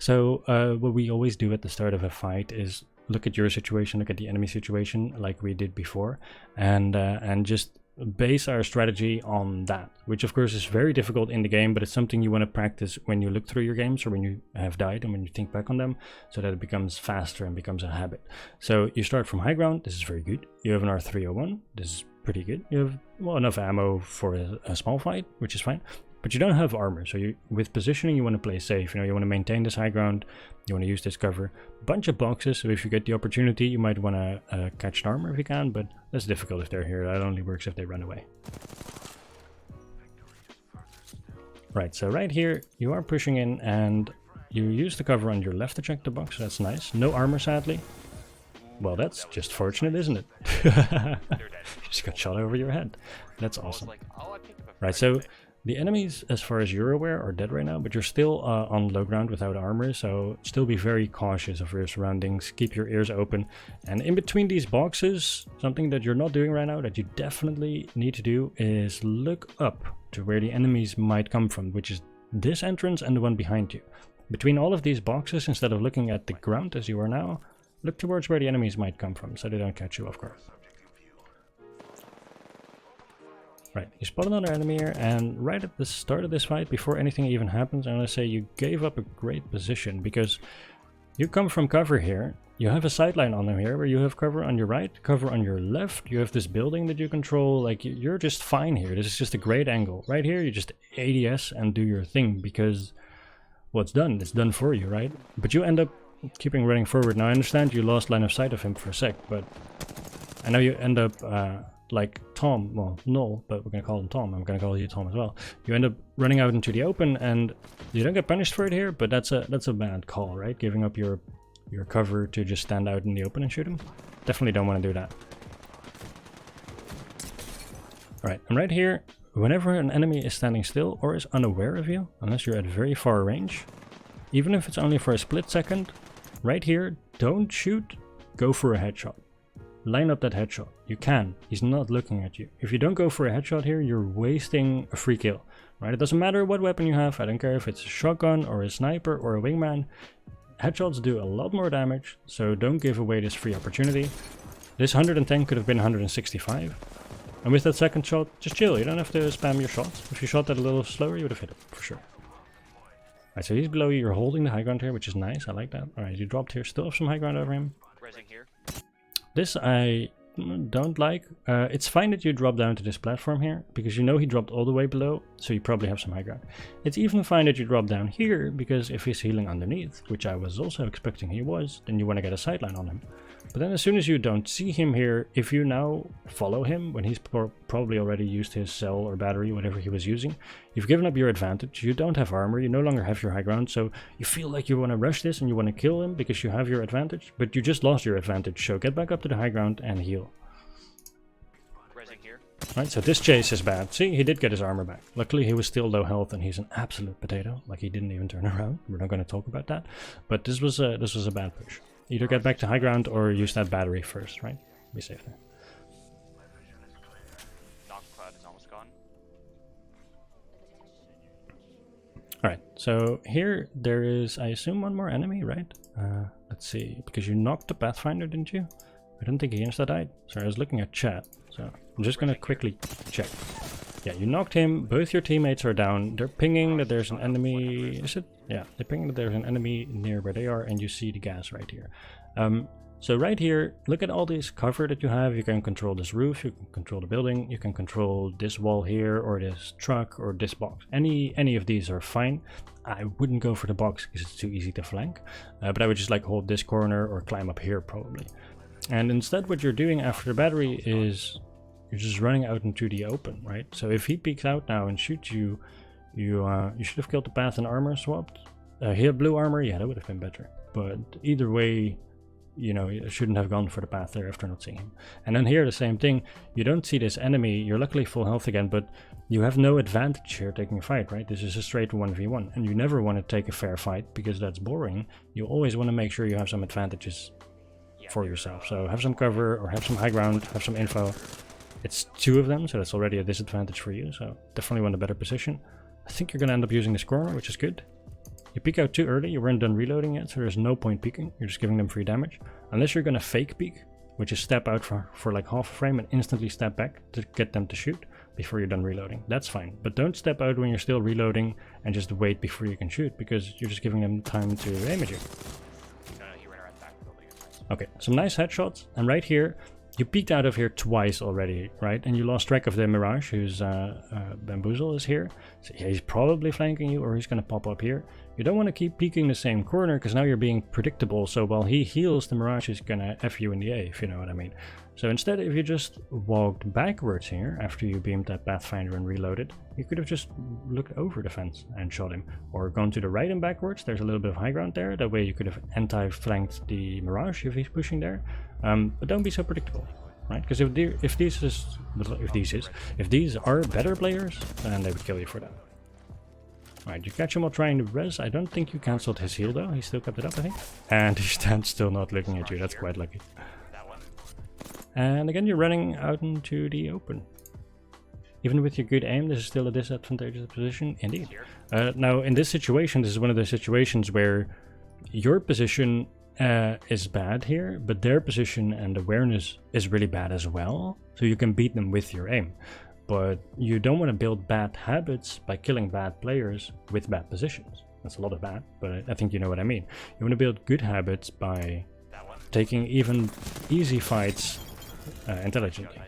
So what we always do at the start of a fight is look at your situation, look at the enemy situation, like we did before, and just base our strategy on that, which of course is very difficult in the game, but it's something you want to practice when you look through your games or when you have died and when you think back on them, so that it becomes faster and becomes a habit. So you start from high ground. This is very good. You have an R301. This is pretty good. You have, well, enough ammo for a small fight, which is fine, but you don't have armor. So you, with positioning, you want to play safe. You know, you want to maintain this high ground. You want to use this cover. Bunch of boxes, so if you get the opportunity, you might want to catch an armor if you can, but that's difficult if they're here. That only works if they run away. Right, so right here, you are pushing in, and you use the cover on your left to check the box. So that's nice. No armor, sadly. Well, that's just fortunate, isn't it? You just got shot over your head. That's awesome. Right, so the enemies, as far as you're aware, are dead right now, but you're still on low ground without armor, so still be very cautious of your surroundings. Keep your ears open. And in between these boxes, something that you're not doing right now that you definitely need to do is look up to where the enemies might come from, which is this entrance and the one behind you. Between all of these boxes, instead of looking at the ground as you are now, look towards where the enemies might come from, so they don't catch you off guard. Right, you spot another enemy here, and right at the start of this fight, before anything even happens, I'm gonna say you gave up a great position, because you come from cover here, you have a sideline on them here, where you have cover on your right, cover on your left, you have this building that you control, like, you're just fine here. This is just a great angle. Right here, you just ADS and do your thing, because, well, it's done for you, right? But you end up keeping running forward. Now, I understand you lost line of sight of him for a sec, but I know you end up, like Tom, well, Null, but we're gonna call him Tom. I'm gonna call you Tom as well. You end up running out into the open, and you don't get punished for it here, but that's a bad call, right? Giving up your cover to just stand out in the open and shoot him. Definitely don't want to do that. Alright, and right here, whenever an enemy is standing still or is unaware of you, unless you're at very far range, even if it's only for a split second, right here, don't shoot, go for a headshot. Line up that headshot. You can. He's not looking at you. If you don't go for a headshot here, you're wasting a free kill, right? It doesn't matter what weapon you have. I don't care if it's a shotgun or a sniper or a wingman. Headshots do a lot more damage, so don't give away this free opportunity. This 110 could have been 165. And with that second shot, just chill. You don't have to spam your shots. If you shot that a little slower, you would have hit it, for sure. Alright, so he's below you. You're holding the high ground here, which is nice. I like that. Alright, you dropped here. Still have some high ground over him. Rising here. This I don't like. It's fine that you drop down to this platform here, because you know he dropped all the way below, so you probably have some high ground. It's even fine that you drop down here, because if he's healing underneath, which I was also expecting he was, then you want to get a sideline on him. But then as soon as you don't see him here, if you now follow him, when he's probably already used his cell or battery, whatever he was using, you've given up your advantage. You don't have armor, you no longer have your high ground, so you feel like you want to rush this and you want to kill him because you have your advantage, but you just lost your advantage, so get back up to the high ground and heal. Rising here. Right, so this chase is bad. See, he did get his armor back. Luckily, he was still low health and he's an absolute potato. Like, he didn't even turn around. We're not going to talk about that. But this was a bad push. Either get back to high ground or use that battery first, right? Be safe there. Knock cloud is almost gone. Alright, so here there is, I assume, one more enemy, right? Let's see, because you knocked the Pathfinder, didn't you? I don't think he insta-died. Sorry, I was looking at chat, so I'm just gonna quickly check. Yeah, you knocked him, both your teammates are down. They're pinging that there's an enemy, is it? Yeah, they're pinging that there's an enemy near where they are, and you see the gas right here. So right here, look at all this cover that you have. You can control this roof, you can control the building, you can control this wall here, or this truck, or this box. Any of these are fine. I wouldn't go for the box because it's too easy to flank, but I would just like hold this corner or climb up here probably. And instead what you're doing after the battery is you're just running out into the open, right? So if he peeks out now and shoots you, you should have killed the path and armor swapped. He had blue armor, yeah, that would have been better. But either way, you know, you shouldn't have gone for the path there after not seeing him. And then here, the same thing. You don't see this enemy. You're luckily full health again, but you have no advantage here taking a fight, right? This is a straight 1v1, and you never want to take a fair fight because that's boring. You always want to make sure you have some advantages for yourself. So have some cover or have some high ground, have some info. It's two of them, so that's already a disadvantage for you. So definitely want a better position. I think you're going to end up using this corner, which is good. You peek out too early, you weren't done reloading yet, so there's no point peeking. You're just giving them free damage. Unless you're gonna fake peek, which is step out for like half a frame and instantly step back to get them to shoot before you're done reloading. That's fine. But don't step out when you're still reloading and just wait before you can shoot, because you're just giving them time to aim at you. Okay, some nice headshots. And right here, you peeked out of here twice already, right? And you lost track of the Mirage, who's Bamboozle is here. So he's probably flanking you, or he's going to pop up here. You don't want to keep peeking the same corner, because now you're being predictable. So while he heals, the Mirage is going to F you in the A, if you know what I mean. So instead, if you just walked backwards here, after you beamed that Pathfinder and reloaded, you could have just looked over the fence and shot him. Or gone to the right and backwards, there's a little bit of high ground there. That way you could have anti-flanked the Mirage if he's pushing there. But don't be so predictable, right? Because if these are better players, then they would kill you for that. Alright, you catch him while trying to res. I don't think you cancelled his heal though. He still kept it up, I think. And he stands still not looking at you. That's quite lucky. And again, you're running out into the open. Even with your good aim, this is still a disadvantageous position. Indeed. Now, in this situation, this is one of those situations where your position is bad here, but their position and awareness is really bad as well. So you can beat them with your aim. But you don't want to build bad habits by killing bad players with bad positions. That's a lot of bad, but I think you know what I mean. You want to build good habits by taking even easy fights intelligently.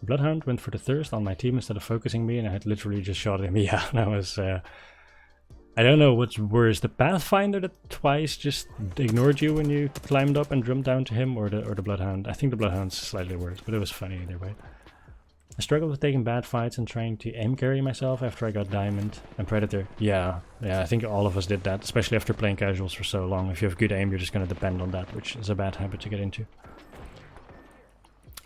Bloodhound went for the thirst on my team instead of focusing me, and I had literally just shot him. Yeah, that was... I don't know what's worse, the Pathfinder that twice just ignored you when you climbed up and jumped down to him, or the Bloodhound. I think the Bloodhound's slightly worse, but it was funny either way. I struggled with taking bad fights and trying to aim carry myself after I got Diamond and Predator. Yeah, I think all of us did that, especially after playing casuals for so long. If you have good aim, you're just going to depend on that, which is a bad habit to get into.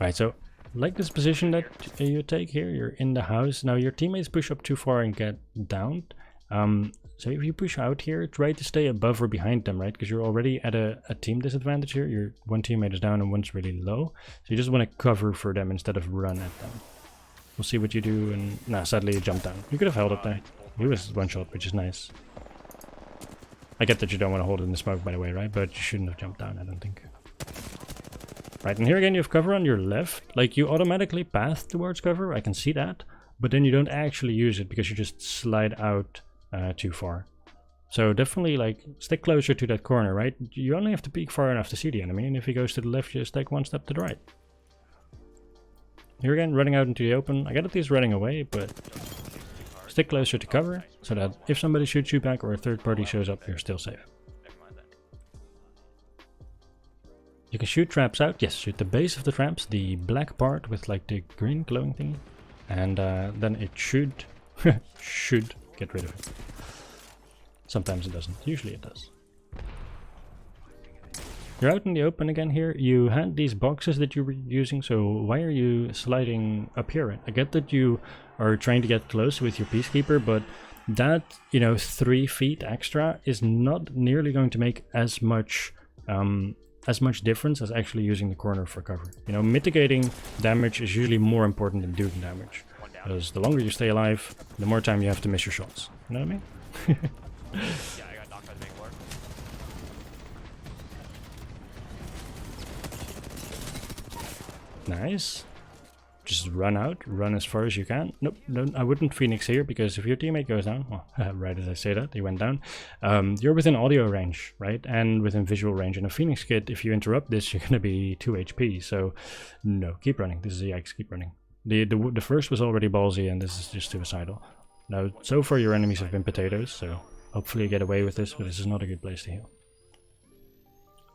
Alright, so like this position that you take here, you're in the house. Now your teammates push up too far and get downed. So if you push out here, try to stay above or behind them, right? Because you're already at a team disadvantage here. Your one teammate is down and one's really low. So you just want to cover for them instead of run at them. We'll see what you do, and nah, sadly you jumped down. You could have held it there. He was one shot, which is nice. I get that you don't want to hold it in the smoke, by the way, right? But you shouldn't have jumped down, I don't think. Right, and here again you have cover on your left. Like, you automatically path towards cover, I can see that. But then you don't actually use it because you just slide out too far. So definitely, like, stick closer to that corner, right? You only have to peek far enough to see the enemy, and if he goes to the left, you just take one step to the right. Here again, running out into the open. I get that he's running away, but stick closer to cover, so that if somebody shoots you back or a third party shows up, you're still safe. You can shoot traps out. Yes, shoot the base of the traps, the black part with like the green glowing thing, and then it should get rid of it. Sometimes it doesn't. Usually it does. You're out in the open again here. You had these boxes that you were using, so why are you sliding up here? I get that you are trying to get close with your Peacekeeper, but that, 3 feet extra is not nearly going to make as much difference as actually using the corner for cover. Mitigating damage is usually more important than doing damage. Because the longer you stay alive, the more time you have to miss your shots. You know what I mean? Yeah, I got knocked by the main floor. Nice. Just run out, run as far as you can. Nope, I wouldn't Phoenix here, because if your teammate goes down, well, right as I say that, he went down, you're within audio range, right? And within visual range. And a Phoenix kit, if you interrupt this, you're going to be 2 HP. So, no, keep running. This is a yikes, keep running. The first was already ballsy, and this is just suicidal. Now, so far your enemies have been potatoes, so hopefully you get away with this, but this is not a good place to heal.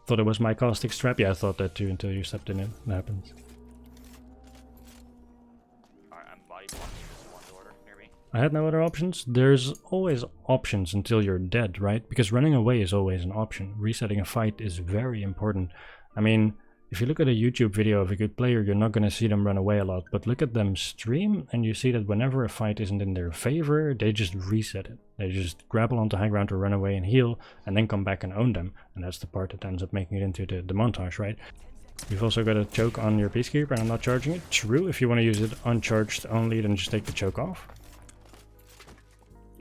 Thought it was my caustic strap? Yeah, I thought that too until you stepped in it. That happens. Alright, I'm body blocking this one order near me. I had no other options. There's always options until you're dead, right? Because running away is always an option. Resetting a fight is very important. I mean, if you look at a YouTube video of a good player, you're not going to see them run away a lot. But look at them stream, and you see that whenever a fight isn't in their favor, they just reset it. They just grapple onto high ground or run away and heal, and then come back and own them. And that's the part that ends up making it into the montage, right? You've also got a choke on your Peacekeeper, and I'm not charging it. True, if you want to use it uncharged only, then just take the choke off.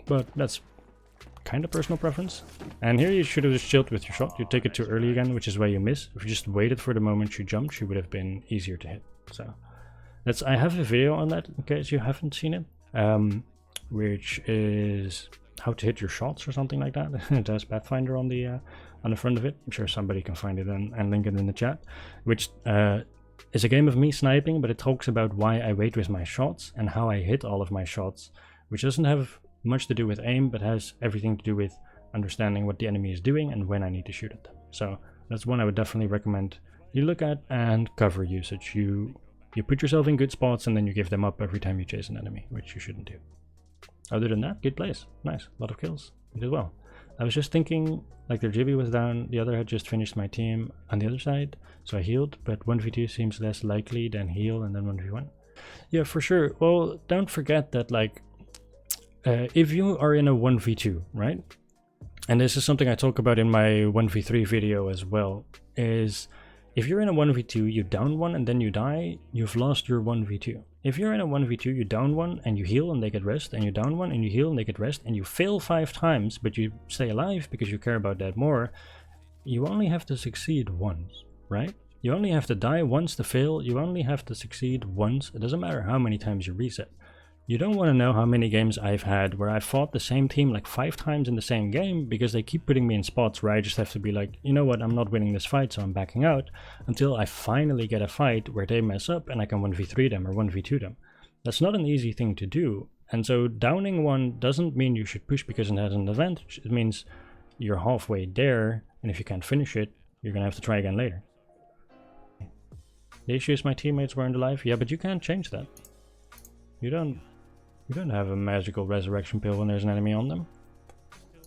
But that's kind of personal preference. And here you should have just chilled with your shot. You take it too early again, which is why you miss. If you just waited for the moment she jumped, she would have been easier to hit. So I have a video on that in case you haven't seen it, which is how to hit your shots or something like that. It has Pathfinder on the front of it. I'm sure somebody can find it and link it in the chat, which is a game of me sniping, but it talks about why I wait with my shots and how I hit all of my shots, which doesn't have much to do with aim, but has everything to do with understanding what the enemy is doing and when I need to shoot at them. So that's one I would definitely recommend you look at. And cover usage. You put yourself in good spots and then you give them up every time you chase an enemy, which you shouldn't do. Other than that, good plays. Nice. A lot of kills. You did well. I was just thinking, like, their Jibby was down, the other had just finished my team on the other side, so I healed, but 1v2 seems less likely than heal and then 1v1. Yeah, for sure. Well, don't forget that, like, if you are in a 1v2, right? And this is something I talk about in my 1v3 video as well, is if you're in a 1v2, you down one and then you die, you've lost your 1v2. If you're in a 1v2, you down one and you heal and they get rest, and you down one and you heal and they get rest, and you fail 5 times, but you stay alive because you care about that more, you only have to succeed once, right? You only have to die once to fail, you only have to succeed once. It doesn't matter how many times you reset. You don't want to know how many games I've had where I fought the same team like 5 times in the same game because they keep putting me in spots where I just have to be like, you know what, I'm not winning this fight, so I'm backing out, until I finally get a fight where they mess up and I can 1v3 them or 1v2 them. That's not an easy thing to do. And so downing one doesn't mean you should push because it has an advantage. It means you're halfway there, and if you can't finish it, you're gonna have to try again later. The issue is my teammates weren't alive. Yeah, but you can't change that. You don't have a magical resurrection pill when there's an enemy on them.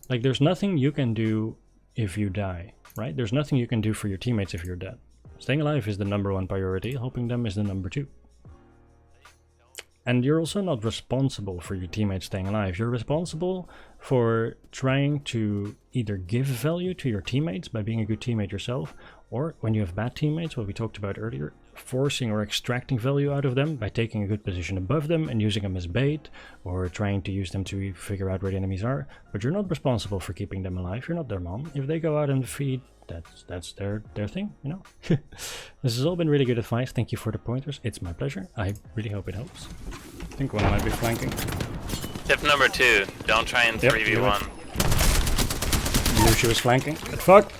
Like, there's nothing you can do if you die, right? There's nothing you can do for your teammates if you're dead. Staying alive is the #1 priority, helping them is the #2. And you're also not responsible for your teammates staying alive. You're responsible for trying to either give value to your teammates by being a good teammate yourself, or when you have bad teammates, what we talked about earlier, forcing or extracting value out of them by taking a good position above them and using them as bait, or trying to use them to figure out where the enemies are. But you're not responsible for keeping them alive. You're not their mom. If they go out and feed, that's their thing, you know. This has all been really good advice. Thank you for the pointers. It's my pleasure. I really hope it helps. I think one might be flanking. Tip number 2, don't try and 3v1. Knew she was flanking. But fuck!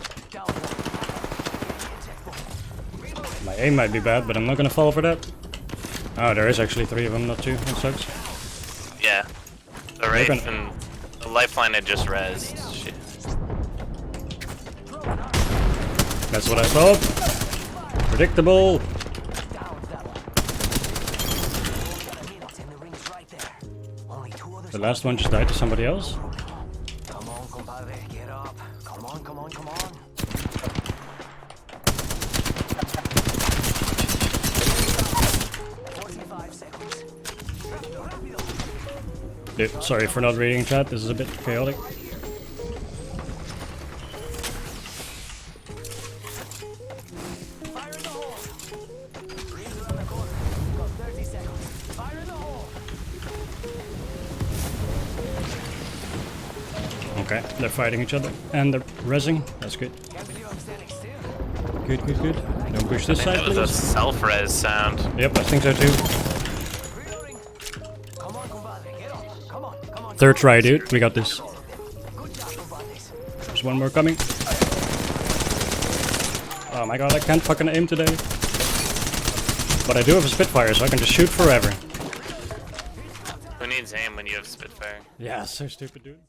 My aim might be bad, but I'm not gonna fall for that. Oh, there is actually 3 of them, not 2. That sucks. Yeah. The Wraith and the Lifeline had just rezzed. Shit. That's what I thought. Predictable. The last one just died to somebody else. Come on, compadre, get up. Come on, come on, come on. Dude, sorry for not reading chat, this is a bit chaotic. Fire in the hole. Breeze around the corner. You've got 30 seconds. Fire in the hole. Okay, they're fighting each other and they're rezzing. That's good. Can't believe I'm standing still. Good, good, good. Don't push this side, That was a please. self-res sound. Yep, I think so too. Reloading. Come on, compadre, get up. Come on, come on. Third try, dude. We got this. Good job, compadres. There's one more coming. Oh my god, I can't fucking aim today. But I do have a Spitfire, so I can just shoot forever. Who needs aim when you have Spitfire? Yeah, so stupid, dude.